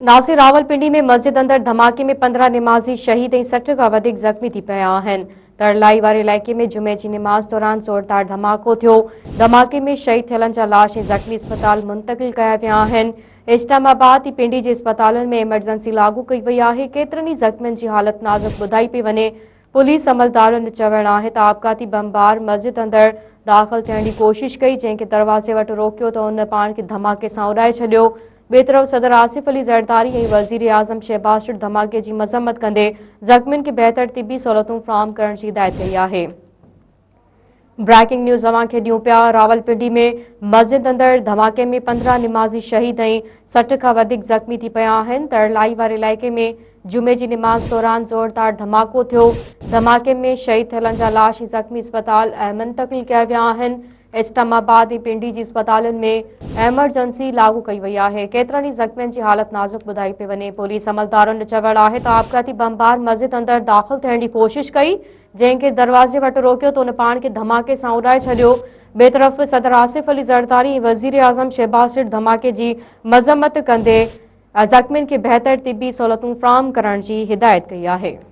नासिर रावलपिंडी में मस्जिद अंदर धमाके में 15 निमाज़ी शहीद ऐं 60 खां वधीक ज़ख़्मी थी पिया आहिनि। तरलाई वारे इलाइक़े में जुमे जी निमाज़ दौरान ज़ोरदार धमाको थियो। धमाके में शहीद थियलनि जा लाश ऐं ज़ख़्मी अस्पताल मुंतक़िल कया विया आहिनि। इस्लामाबाद ऐं पिंडी जे अस्पतालनि में इमरजेंसी लागू कई वई आहे। केतिरनि ई ज़ख़्मियुनि जी हालत नाज़ुक ॿुधाई पई वञे। पुलिस अमलदारनि जो चवणु आहे त आपघाती बमबार मस्जिद अंदर दाख़िल थियण जी कोशिश कई, जंहिंखे दरवाज़े वटि रोकियो त उन पाण खे धमाके सां उॾाए छॾियो। ॿिए तरफ़ सदर आसिफ अली ज़रदारी ऐं वज़ीर आज़म शहबाज शरीफ़ धमाके जी मज़म्मत कंदे ज़ख़्मियुनि खे बहितर तिबी सहूलियतूं फ़राहम करण जी हिदायत कई आहे। ब्रेकिंग न्यूज़ अवां खे ॾियूं पिया। रावलपिंडी में मस्जिद अंदर धमाके में 15 निमाज़ी शहीद ऐं 60 खां वधीक ज़ख़्मी थी पिया आहिनि। तरलाई वारे इलाइक़े में जुमे जी निमाज़ दौरान ज़ोरदार धमाको थियो। धमाके में शहीद थियलनि जा लाश ऐं ज़ख़्मी अस्पताल मुंतक़िल कया विया आहिनि। इस्लामाबाद ऐं पिंडी जी अस्पतालनि में एमरजेंसी लागू कई वई आहे। केतिरनि ई ज़ख़्मियुनि जी हालत नाज़ुक ॿुधाई पई वञे। पुलिस अमलदारनि जो चवणु आहे त आपघाती बमबार मस्जिद अंदर दाख़िल थियण जी कोशिश कई, जंहिंखे दरवाज़े वटि रोकियो त उन पाण खे धमाके सां उॾाए छॾियो। ॿिए तरफ़ सदर आसिफ अली ज़रदारी ऐं वज़ीर आज़म शहबाज शरीफ़ धमाके जी मज़म्मत कंदे ज़ख़्मियुनि खे बहितर तिबी सहूलियतूं फ़राहम करण जी हिदायत कई आहे।